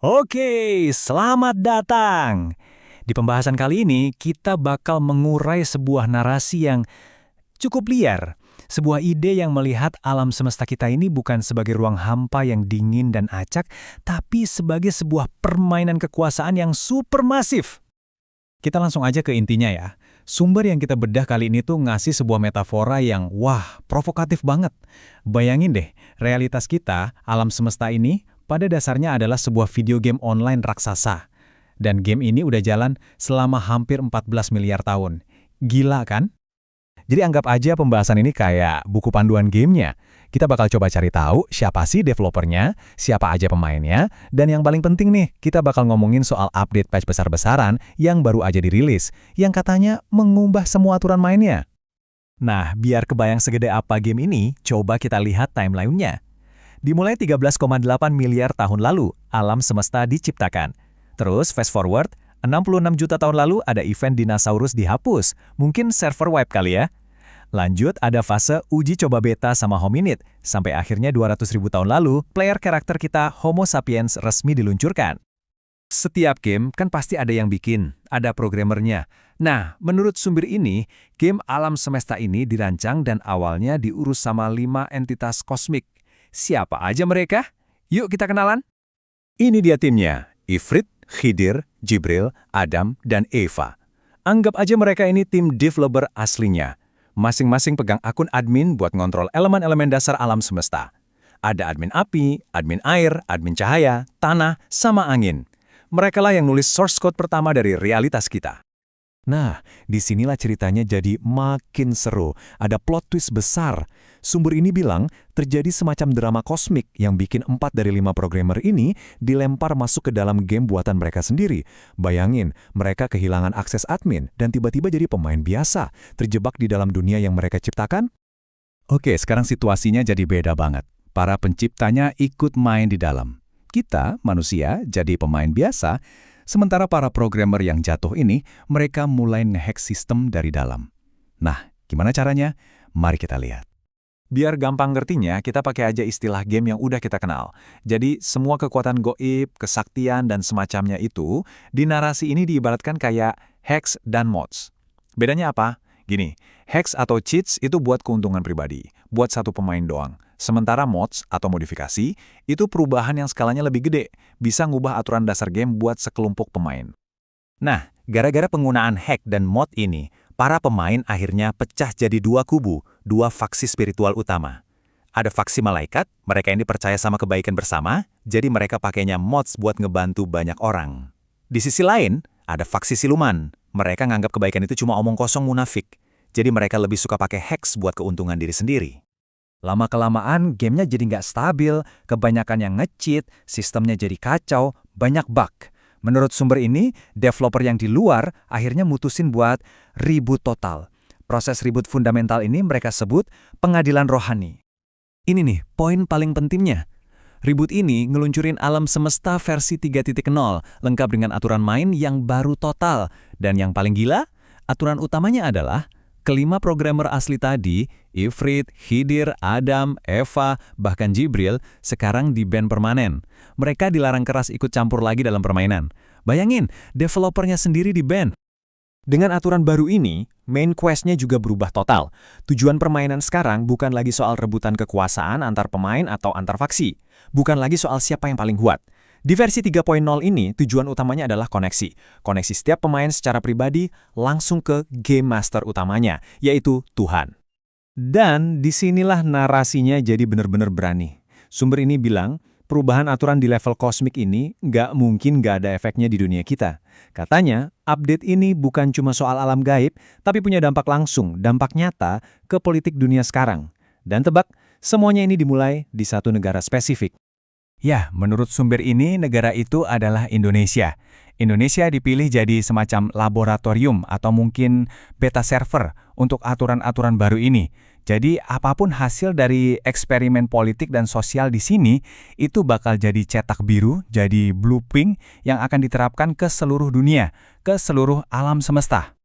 Oke, selamat datang. Di pembahasan kali ini, kita bakal mengurai sebuah narasi yang cukup liar. Sebuah ide yang melihat alam semesta kita ini bukan sebagai ruang hampa yang dingin dan acak, tapi sebagai sebuah permainan kekuasaan yang supermasif. Kita langsung aja ke intinya ya. Sumber yang kita bedah kali ini tuh ngasih sebuah metafora yang, wah, provokatif banget. Bayangin deh, realitas kita, alam semesta ini, pada dasarnya adalah sebuah video game online raksasa. Dan game ini udah jalan selama hampir 14 miliar tahun. Gila kan? Jadi anggap aja pembahasan ini kayak buku panduan gamenya. Kita bakal coba cari tahu siapa sih developernya, siapa aja pemainnya, dan yang paling penting nih, kita bakal ngomongin soal update patch besar-besaran yang baru aja dirilis, yang katanya mengubah semua aturan mainnya. Nah, biar kebayang segede apa game ini, coba kita lihat timeline-nya. Dimulai 13,8 miliar tahun lalu, alam semesta diciptakan. Terus fast forward, 66 juta tahun lalu ada event dinosaurus dihapus, mungkin server wipe kali ya. Lanjut ada fase uji coba beta sama hominid, sampai akhirnya 200.000 tahun lalu, player karakter kita Homo sapiens resmi diluncurkan. Setiap game kan pasti ada yang bikin, ada programmernya. Nah, menurut sumber ini, game alam semesta ini dirancang dan awalnya diurus sama 5 entitas kosmik. Siapa aja mereka? Yuk kita kenalan. Ini dia timnya, Ifrit, Khidir, Jibril, Adam, dan Eva. Anggap aja mereka ini tim developer aslinya. Masing-masing pegang akun admin buat ngontrol elemen-elemen dasar alam semesta. Ada admin api, admin air, admin cahaya, tanah, sama angin. Mereka lah yang nulis source code pertama dari realitas kita. Nah, disinilah ceritanya jadi makin seru. Ada plot twist besar. Sumber ini bilang terjadi semacam drama kosmik yang bikin 4 dari 5 programmer ini dilempar masuk ke dalam game buatan mereka sendiri. Bayangin, mereka kehilangan akses admin dan tiba-tiba jadi pemain biasa, terjebak di dalam dunia yang mereka ciptakan. Oke, sekarang situasinya jadi beda banget. Para penciptanya ikut main di dalam. Kita, manusia, jadi pemain biasa. Sementara para programmer yang jatuh ini, mereka mulai nge-hack sistem dari dalam. Nah, gimana caranya? Mari kita lihat. Biar gampang ngertinya, kita pakai aja istilah game yang udah kita kenal. Jadi, semua kekuatan goib, kesaktian, dan semacamnya itu, di narasi ini diibaratkan kayak hacks dan mods. Bedanya apa? Gini, hacks atau cheats itu buat keuntungan pribadi, buat satu pemain doang. Sementara mods atau modifikasi, itu perubahan yang skalanya lebih gede, bisa ngubah aturan dasar game buat sekelompok pemain. Nah, gara-gara penggunaan hack dan mod ini, para pemain akhirnya pecah jadi 2 kubu, 2 faksi spiritual utama. Ada faksi malaikat, mereka yang dipercaya sama kebaikan bersama, jadi mereka pakainya mods buat ngebantu banyak orang. Di sisi lain, ada faksi siluman, mereka nganggap kebaikan itu cuma omong kosong munafik, jadi mereka lebih suka pakai hacks buat keuntungan diri sendiri. Lama-kelamaan, gamenya jadi nggak stabil, kebanyakan yang nge-cheat, sistemnya jadi kacau, banyak bug. Menurut sumber ini, developer yang di luar akhirnya mutusin buat reboot total. Proses reboot fundamental ini mereka sebut pengadilan rohani. Ini nih, poin paling pentingnya. Reboot ini ngeluncurin alam semesta versi 3.0, lengkap dengan aturan main yang baru total. Dan yang paling gila, aturan utamanya adalah kelima programmer asli tadi, Ifrit, Khidir, Adam, Eva, bahkan Jibril, sekarang di-ban permanen. Mereka dilarang keras ikut campur lagi dalam permainan. Bayangin, developernya sendiri di-ban. Dengan aturan baru ini, main quest-nya juga berubah total. Tujuan permainan sekarang bukan lagi soal rebutan kekuasaan antar pemain atau antar faksi. Bukan lagi soal siapa yang paling kuat. Di versi 3.0 ini, tujuan utamanya adalah koneksi. Koneksi setiap pemain secara pribadi langsung ke game master utamanya, yaitu Tuhan. Dan disinilah narasinya jadi benar-benar berani. Sumber ini bilang, perubahan aturan di level kosmik ini nggak mungkin nggak ada efeknya di dunia kita. Katanya, update ini bukan cuma soal alam gaib, tapi punya dampak langsung, dampak nyata ke politik dunia sekarang. Dan tebak, semuanya ini dimulai di satu negara spesifik. Ya, menurut sumber ini, negara itu adalah Indonesia. Indonesia dipilih jadi semacam laboratorium atau mungkin beta server untuk aturan-aturan baru ini. Jadi, apapun hasil dari eksperimen politik dan sosial di sini, itu bakal jadi cetak biru, jadi blueprint yang akan diterapkan ke seluruh dunia, ke seluruh alam semesta.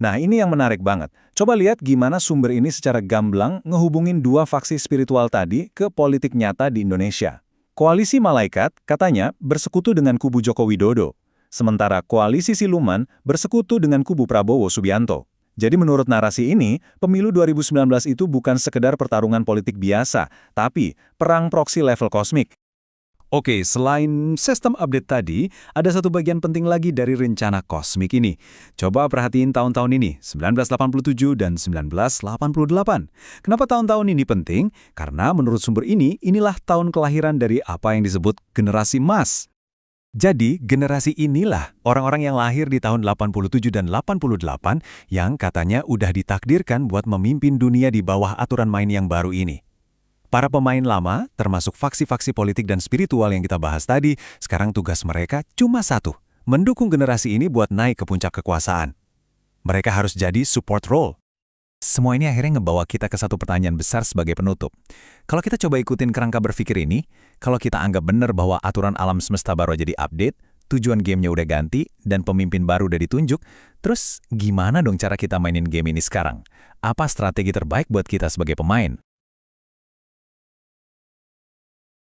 Nah, ini yang menarik banget. Coba lihat gimana sumber ini secara gamblang ngehubungin 2 faksi spiritual tadi ke politik nyata di Indonesia. Koalisi Malaikat katanya bersekutu dengan kubu Joko Widodo, sementara koalisi Siluman bersekutu dengan kubu Prabowo Subianto. Jadi menurut narasi ini, pemilu 2019 itu bukan sekedar pertarungan politik biasa, tapi perang proksi level kosmik. Oke, selain sistem update tadi, ada satu bagian penting lagi dari rencana kosmik ini. Coba perhatiin tahun-tahun ini, 1987 dan 1988. Kenapa tahun-tahun ini penting? Karena menurut sumber ini, inilah tahun kelahiran dari apa yang disebut generasi emas. Jadi, generasi inilah orang-orang yang lahir di tahun 87 dan 88 yang katanya udah ditakdirkan buat memimpin dunia di bawah aturan main yang baru ini. Para pemain lama, termasuk faksi-faksi politik dan spiritual yang kita bahas tadi, sekarang tugas mereka cuma satu, mendukung generasi ini buat naik ke puncak kekuasaan. Mereka harus jadi support role. Semua ini akhirnya ngebawa kita ke satu pertanyaan besar sebagai penutup. Kalau kita coba ikutin kerangka berpikir ini, kalau kita anggap benar bahwa aturan alam semesta baru aja di-update, tujuan gamenya udah ganti, dan pemimpin baru udah ditunjuk, terus gimana dong cara kita mainin game ini sekarang? Apa strategi terbaik buat kita sebagai pemain?